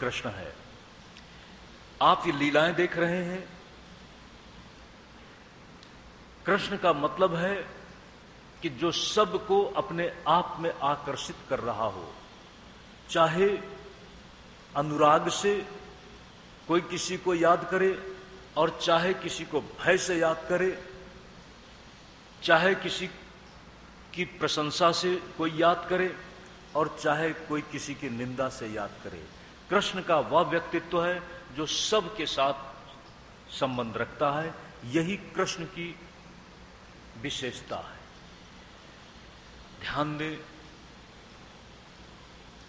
कृष्ण है। आप ये लीलाएं देख रहे हैं। कृष्ण का मतलब है कि जो सबको अपने आप में आकर्षित कर रहा हो, चाहे अनुराग से कोई किसी को याद करे और चाहे किसी को भय से याद करे, चाहे किसी की प्रशंसा से कोई याद करे और चाहे कोई किसी की निंदा से याद करे। कृष्ण का वह व्यक्तित्व है जो सबके साथ संबंध रखता है। यही कृष्ण की विशेषता है। ध्यान दें,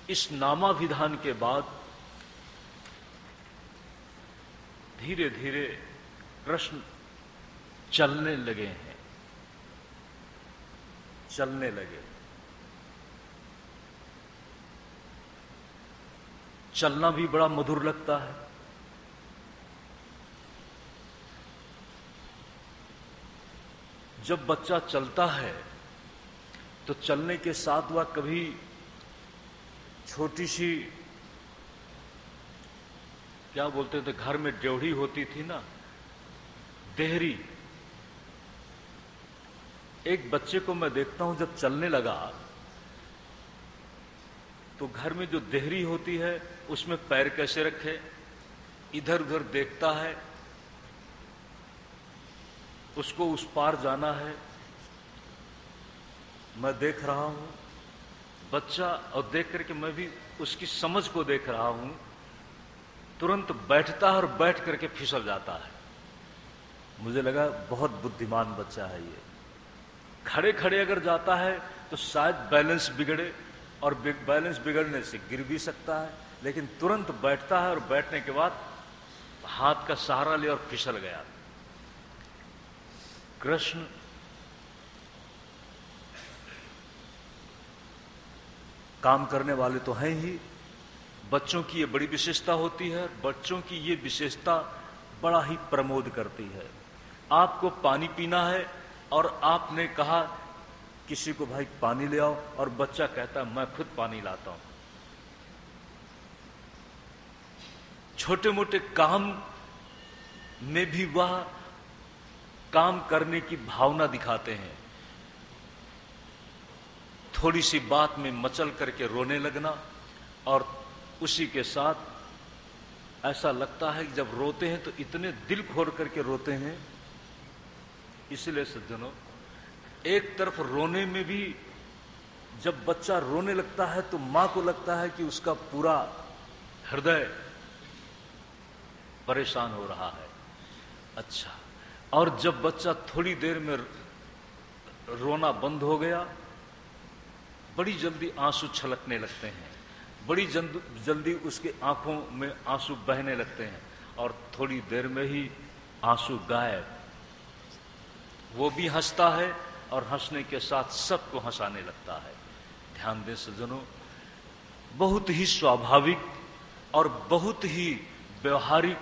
इस नामाभिधान के बाद धीरे धीरे कृष्ण चलने लगे हैं, चलने लगे। चलना भी बड़ा मधुर लगता है। जब बच्चा चलता है तो चलने के साथ वह कभी छोटी सी, क्या बोलते थे, घर में ड्योढ़ी होती थी ना, देहरी। एक बच्चे को मैं देखता हूं जब चलने लगा तो घर में जो देहरी होती है उसमें पैर कैसे रखे, इधर उधर देखता है, उसको उस पार जाना है। मैं देख रहा हूं बच्चा, और देख करके मैं भी उसकी समझ को देख रहा हूं। तुरंत बैठता है और बैठ करके फिसल जाता है। मुझे लगा बहुत बुद्धिमान बच्चा है ये। खड़े खड़े अगर जाता है तो शायद बैलेंस बिगड़े, और बैलेंस बिगड़ने से गिर भी सकता है, लेकिन तुरंत बैठता है और बैठने के बाद हाथ का सहारा ले और फिसल गया। कृष्ण काम करने वाले तो हैं ही। बच्चों की ये बड़ी विशेषता होती है। बच्चों की ये विशेषता बड़ा ही प्रमोद करती है। आपको पानी पीना है और आपने कहा किसी को, भाई पानी ले आओ, और बच्चा कहता है मैं खुद पानी लाता हूं। छोटे मोटे काम में भी वह काम करने की भावना दिखाते हैं। थोड़ी सी बात में मचल करके रोने लगना, और उसी के साथ ऐसा लगता है कि जब रोते हैं तो इतने दिल खोल करके रोते हैं। इसलिए सज्जनों, एक तरफ रोने में भी, जब बच्चा रोने लगता है तो मां को लगता है कि उसका पूरा हृदय परेशान हो रहा है। अच्छा, और जब बच्चा थोड़ी देर में रोना बंद हो गया, बड़ी जल्दी आंसू छलकने लगते हैं, बड़ी जल्दी उसके आंखों में आंसू बहने लगते हैं, और थोड़ी देर में ही आंसू गायब। वो भी हंसता है और हंसने के साथ सबको हंसाने लगता है। ध्यान दें सज्जनों, बहुत ही स्वाभाविक और बहुत ही व्यवहारिक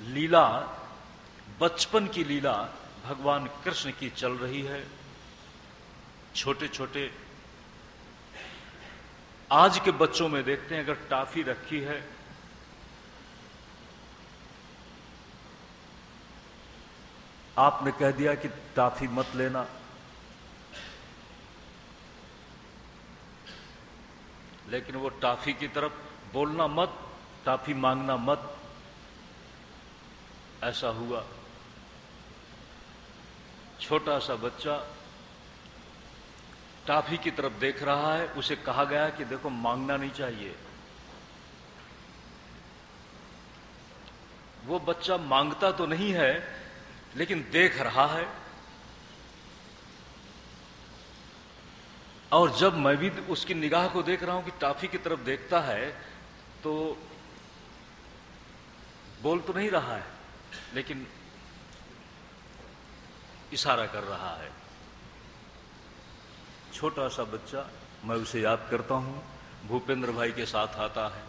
लीला, बचपन की लीला भगवान कृष्ण की चल रही है। छोटे छोटे आज के बच्चों में देखते हैं, अगर टॉफी रखी है आपने कह दिया कि टॉफी मत लेना, लेकिन वो टॉफी की तरफ बोलना मत, टॉफी मांगना मत, ऐसा हुआ। छोटा सा बच्चा टॉफी की तरफ देख रहा है, उसे कहा गया कि देखो मांगना नहीं चाहिए। वो बच्चा मांगता तो नहीं है लेकिन देख रहा है। और जब मैं भी उसकी निगाह को देख रहा हूं कि टॉफी की तरफ देखता है, तो बोल तो नहीं रहा है लेकिन इशारा कर रहा है। छोटा सा बच्चा, मैं उसे याद करता हूं, भूपेंद्र भाई के साथ आता है,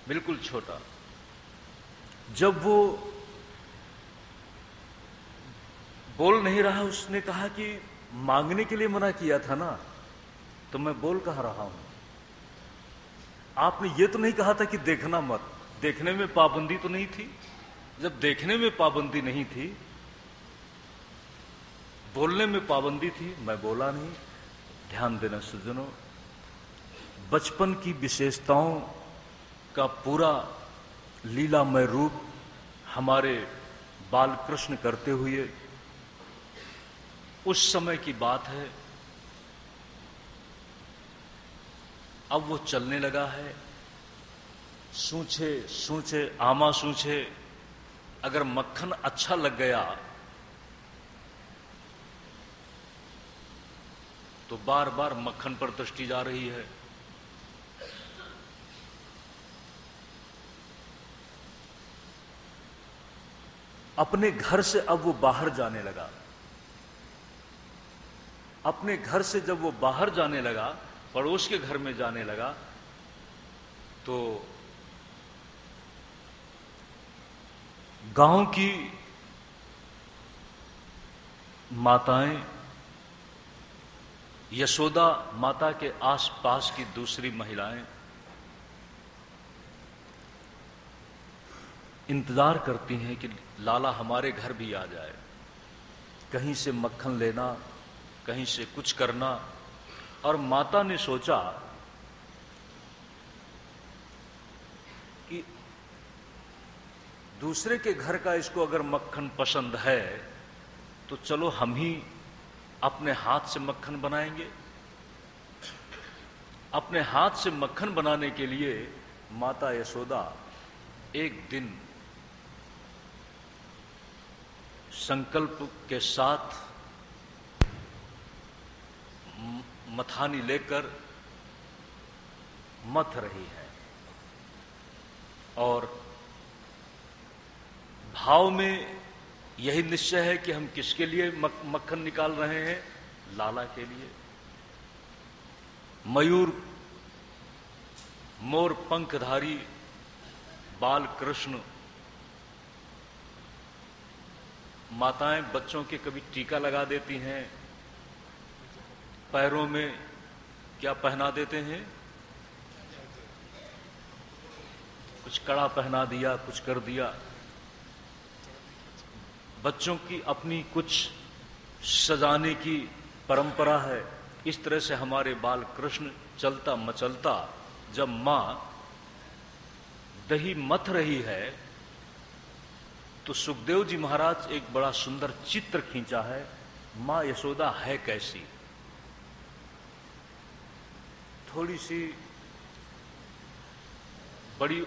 बिल्कुल छोटा। जब वो बोल नहीं रहा, उसने कहा कि मांगने के लिए मना किया था ना, तो मैं बोल कहां रहा हूं। आपने ये तो नहीं कहा था कि देखना मत। देखने में पाबंदी तो नहीं थी? जब देखने में पाबंदी नहीं थी, बोलने में पाबंदी थी, मैं बोला नहीं। ध्यान देना सज्जनों, बचपन की विशेषताओं का पूरा लीलामय रूप हमारे बाल कृष्ण करते हुए, उस समय की बात है। अब वो चलने लगा है, सूंचे सूंचे आमा सूंचे। अगर मक्खन अच्छा लग गया तो बार बार मक्खन पर दृष्टि जा रही है। अपने घर से अब वो बाहर जाने लगा। अपने घर से जब वो बाहर जाने लगा, पड़ोस के घर में जाने लगा, तो गांव की माताएं, यशोदा माता के आसपास की दूसरी महिलाएं इंतजार करती हैं कि लाला हमारे घर भी आ जाए। कहीं से मक्खन लेना, कहीं से कुछ करना। और माता ने सोचा कि दूसरे के घर का इसको अगर मक्खन पसंद है तो चलो हम ही अपने हाथ से मक्खन बनाएंगे। अपने हाथ से मक्खन बनाने के लिए माता यशोदा एक दिन संकल्प के साथ मथानी लेकर मथ रही है, और भाव में यही निश्चय है कि हम किसके लिए मक्खन निकाल रहे हैं? लाला के लिए। मयूर मोर पंखधारी बाल कृष्ण, माताएं बच्चों के कभी टीका लगा देती हैं, पैरों में क्या पहना देते हैं, कुछ कड़ा पहना दिया, कुछ कर दिया। बच्चों की अपनी कुछ सजाने की परंपरा है। इस तरह से हमारे बाल कृष्ण चलता मचलता जब मां दही मथ रही है, तो सुखदेव जी महाराज एक बड़ा सुंदर चित्र खींचा है। मां यशोदा है कैसी? थोड़ी सी बड़ी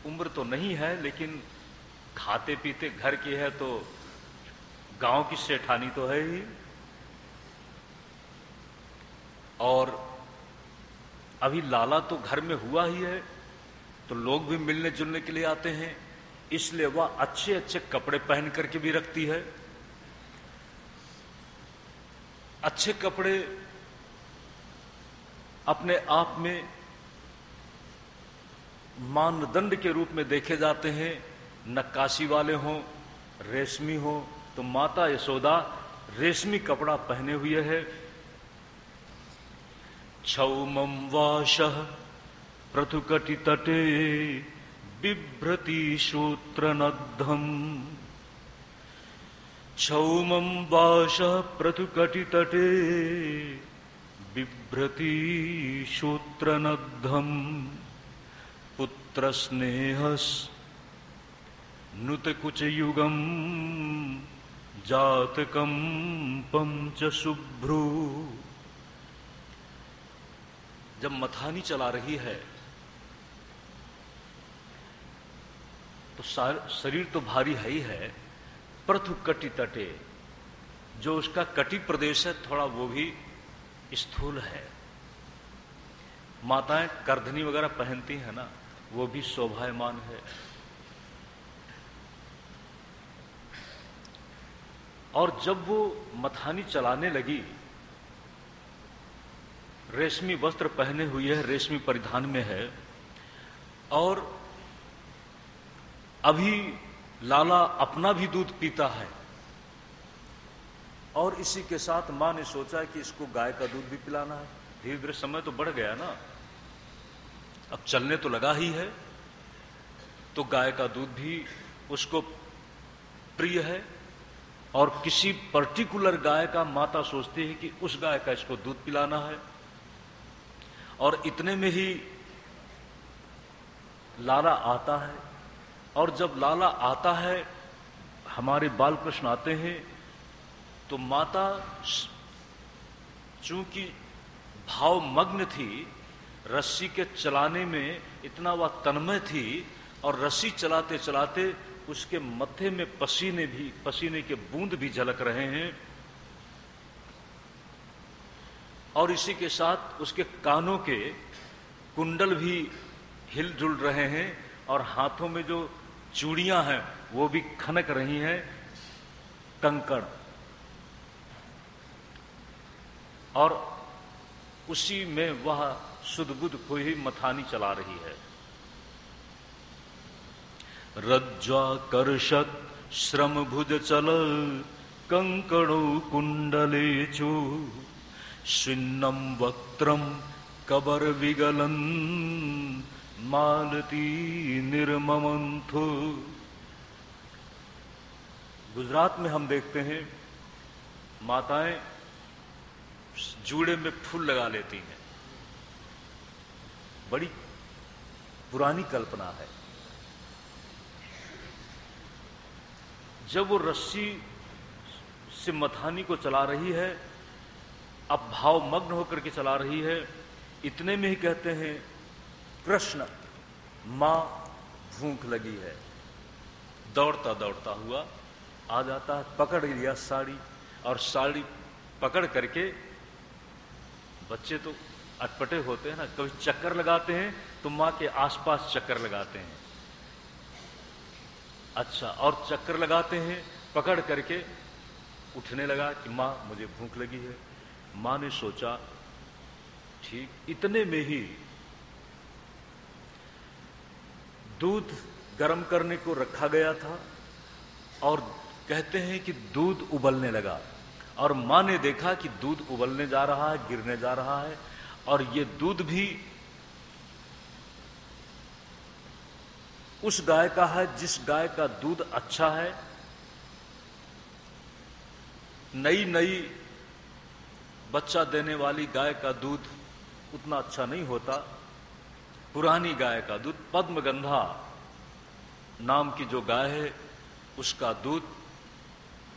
उम्र तो नहीं है, लेकिन खाते पीते घर की है, तो गांव की सेठानी तो है ही। और अभी लाला तो घर में हुआ ही है, तो लोग भी मिलने जुलने के लिए आते हैं, इसलिए वह अच्छे अच्छे कपड़े पहन करके भी रखती है। अच्छे कपड़े अपने आप में मानदंड के रूप में देखे जाते हैं। नक्काशी वाले हों, रेशमी हो, तो माता यशोदा रेशमी कपड़ा पहने हुए है। क्षौमं वाशः पृथुकटि तटे बिभ्रति श्रोत्रनद्धम्। क्षौमं वाशः पृथुकटि तटे बिभ्रति श्रोत्रनद्धम्। पुत्र स्नेहस नुतकुचयुगम जातकंपम च शुभ्रू। जब मथानी चला रही है तो शरीर तो भारी है ही है। पृथु कटि तटे, जो उसका कटि प्रदेश है, थोड़ा वो भी स्थूल है। माताएं करधनी वगैरह पहनती हैं ना, वो भी शोभायमान है। और जब वो मथानी चलाने लगी, रेशमी वस्त्र पहने हुई है, रेशमी परिधान में है, और अभी लाला अपना भी दूध पीता है, और इसी के साथ मां ने सोचा कि इसको गाय का दूध भी पिलाना है। धीरे धीरे समय तो बढ़ गया ना, अब चलने तो लगा ही है, तो गाय का दूध भी उसको प्रिय है, और किसी पर्टिकुलर गाय का माता सोचती है कि उस गाय का इसको दूध पिलाना है। और इतने में ही लाला आता है, और जब लाला आता है, हमारे बाल कृष्ण आते हैं, तो माता चूंकि भावमग्न थी, रस्सी के चलाने में इतना वह तन्मय थी, और रस्सी चलाते चलाते उसके मत्थे में पसीने के बूंद भी झलक रहे हैं, और इसी के साथ उसके कानों के कुंडल भी हिलजुल रहे हैं, और हाथों में जो चूड़ियां हैं वो भी खनक रही हैं, कंकड़। और उसी में वह सुध-बुध को ही मथानी चला रही है। रज्ज्वाकर्षक श्रम भुज चल कंकणो कुंडलेचु शिन्नम वक्त्रम कबर विगलन मालती निर्ममंथु। गुजरात में हम देखते हैं माताएं जूड़े में फूल लगा लेती हैं, बड़ी पुरानी कल्पना है। जब वो रस्सी से मथानी को चला रही है, अब भावमग्न होकर के चला रही है, इतने में ही कहते हैं कृष्ण मां भूख लगी है। दौड़ता दौड़ता हुआ आ जाता है, पकड़ लिया साड़ी, और साड़ी पकड़ करके, बच्चे तो अटपटे होते हैं ना, कभी चक्कर लगाते हैं तो मां के आसपास चक्कर लगाते हैं, अच्छा, और चक्कर लगाते हैं, पकड़ करके उठने लगा कि मां मुझे भूख लगी है। मां ने सोचा ठीक, इतने में ही दूध गर्म करने को रखा गया था, और कहते हैं कि दूध उबलने लगा, और मां ने देखा कि दूध उबलने जा रहा है, गिरने जा रहा है, और ये दूध भी उस गाय का है जिस गाय का दूध अच्छा है। नई नई बच्चा देने वाली गाय का दूध उतना अच्छा नहीं होता, पुरानी गाय का दूध, पद्मगंधा नाम की जो गाय है उसका दूध,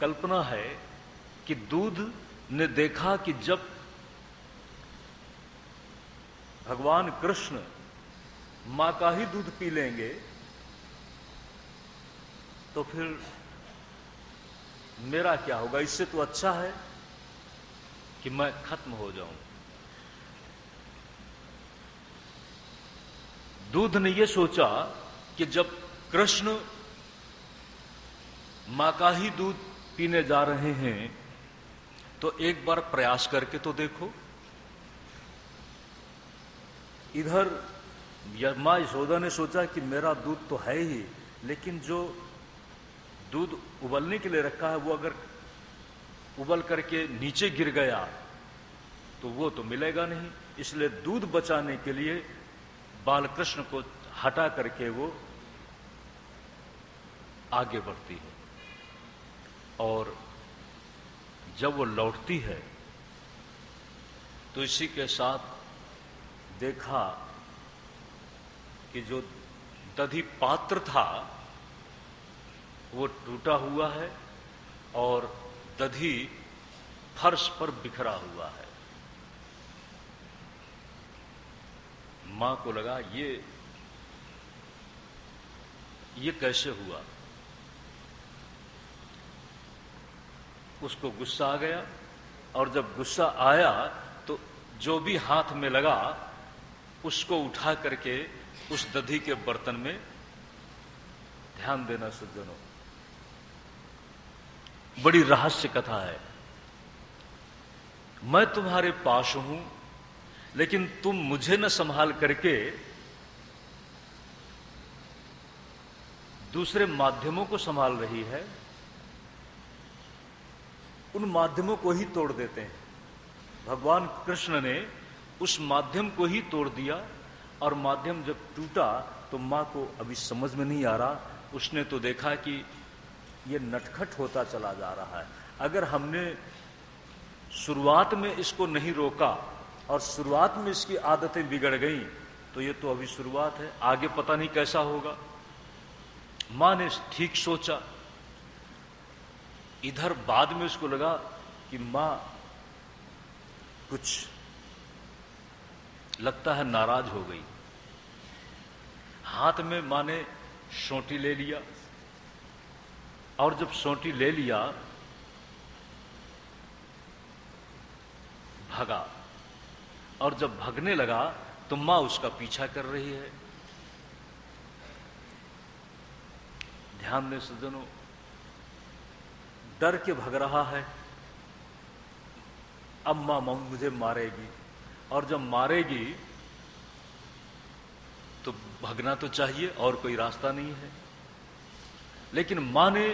कल्पना है कि दूध ने देखा कि जब भगवान कृष्ण मां का ही दूध पी लेंगे तो फिर मेरा क्या होगा, इससे तो अच्छा है कि मैं खत्म हो जाऊं। दूध ने यह सोचा कि जब कृष्ण मां का ही दूध पीने जा रहे हैं तो एक बार प्रयास करके तो देखो। इधर मां यशोदा ने सोचा कि मेरा दूध तो है ही, लेकिन जो दूध उबलने के लिए रखा है वो अगर उबल करके नीचे गिर गया तो वो तो मिलेगा नहीं, इसलिए दूध बचाने के लिए बालकृष्ण को हटा करके वो आगे बढ़ती है। और जब वो लौटती है तो इसी के साथ देखा कि जो दधी पात्र था वो टूटा हुआ है और दधी फर्श पर बिखरा हुआ है। मां को लगा ये कैसे हुआ, उसको गुस्सा आ गया, और जब गुस्सा आया तो जो भी हाथ में लगा उसको उठा करके उस दधी के बर्तन में, ध्यान देना सज्जनों, बड़ी रहस्य कथा है। मैं तुम्हारे पास हूं लेकिन तुम मुझे न संभाल करके दूसरे माध्यमों को संभाल रही है, उन माध्यमों को ही तोड़ देते हैं। भगवान कृष्ण ने उस माध्यम को ही तोड़ दिया और माध्यम जब टूटा तो माँ को अभी समझ में नहीं आ रहा। उसने तो देखा कि ये नटखट होता चला जा रहा है। अगर हमने शुरुआत में इसको नहीं रोका और शुरुआत में इसकी आदतें बिगड़ गई तो ये तो अभी शुरुआत है, आगे पता नहीं कैसा होगा। माँ ने ठीक सोचा। इधर बाद में उसको लगा कि माँ कुछ लगता है नाराज हो गई। हाथ में माँ ने सोंटी ले लिया और जब सोंटी ले लिया भागा, और जब भागने लगा तो माँ उसका पीछा कर रही है। ध्यान दें सज्जनों, डर के भाग रहा है। अब माँ मुझे मारेगी, और जब मारेगी तो भागना तो चाहिए और कोई रास्ता नहीं है। लेकिन माँ ने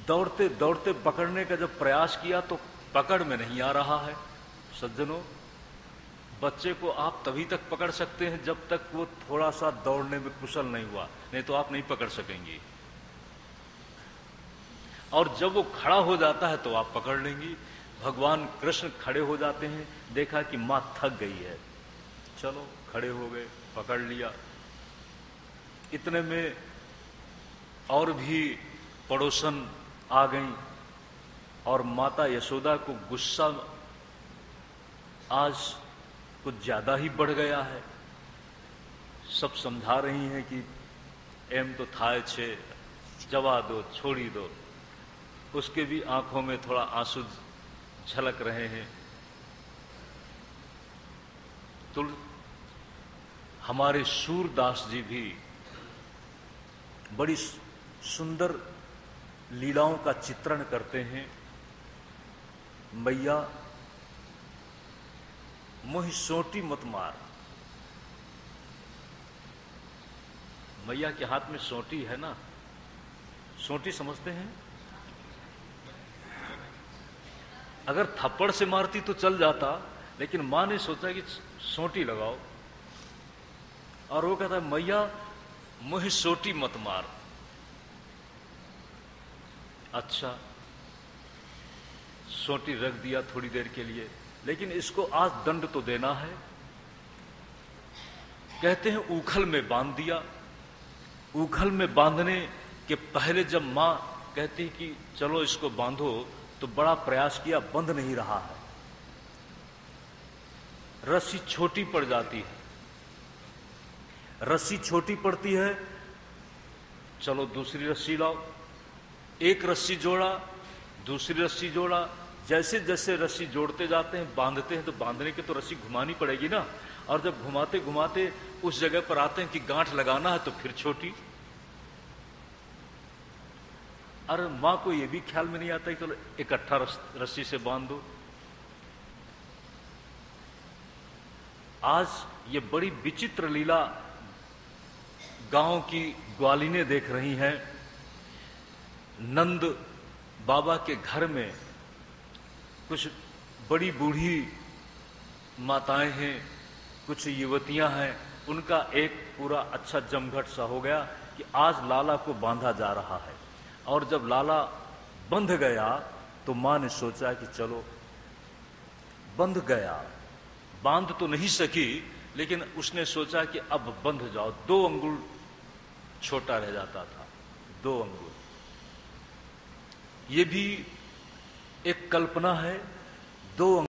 दौड़ते दौड़ते पकड़ने का जब प्रयास किया तो पकड़ में नहीं आ रहा है। सज्जनों, बच्चे को आप तभी तक पकड़ सकते हैं जब तक वो थोड़ा सा दौड़ने में कुशल नहीं हुआ, नहीं तो आप नहीं पकड़ सकेंगे। और जब वो खड़ा हो जाता है तो आप पकड़ लेंगी। भगवान कृष्ण खड़े हो जाते हैं, देखा कि मां थक गई है, चलो खड़े हो गए, पकड़ लिया। इतने में और भी पड़ोसन आ गई और माता यशोदा को गुस्सा आज कुछ ज्यादा ही बढ़ गया है। सब समझा रही हैं कि एम तो थाय छे, जवा दो, छोड़ी दो। उसके भी आंखों में थोड़ा आंसू झलक रहे हैं। तो हमारे सूरदास जी भी बड़ी सुंदर लीलाओं का चित्रण करते हैं। मैया मोहि सोटी मत मार। मैया के हाथ में सोटी है ना, सोटी समझते हैं? अगर थप्पड़ से मारती तो चल जाता, लेकिन मां ने सोचा कि सोटी लगाओ, और वो कहता है मैया मोहि सोटी मत मार। अच्छा, सोटी रख दिया थोड़ी देर के लिए, लेकिन इसको आज दंड तो देना है। कहते हैं उखल में बांध दिया। उखल में बांधने के पहले जब मां कहती कि चलो इसको बांधो, तो बड़ा प्रयास किया, बंध नहीं रहा है। रस्सी छोटी पड़ जाती है। रस्सी छोटी पड़ती है, चलो दूसरी रस्सी लाओ। एक रस्सी जोड़ा, दूसरी रस्सी जोड़ा। जैसे जैसे रस्सी जोड़ते जाते हैं, बांधते हैं, तो बांधने के तो रस्सी घुमानी पड़ेगी ना। और जब घुमाते घुमाते उस जगह पर आते हैं कि गांठ लगाना है, तो फिर छोटी। अरे मां को यह भी ख्याल में नहीं आता कि चलो इकट्ठा रस्सी से बांध दो। आज ये बड़ी विचित्र लीला गांव की ग्वालिनें देख रही हैं। नंद बाबा के घर में कुछ बड़ी बूढ़ी माताएं हैं, कुछ युवतियां हैं। उनका एक पूरा अच्छा जमघट सा हो गया कि आज लाला को बांधा जा रहा है। और जब लाला बंध गया तो मां ने सोचा कि चलो, बंध गया, बांध तो नहीं सकी, लेकिन उसने सोचा कि अब बंध जाओ। 2 अंगुल छोटा रह जाता था, 2 अंगुल। ये भी एक कल्पना है। 2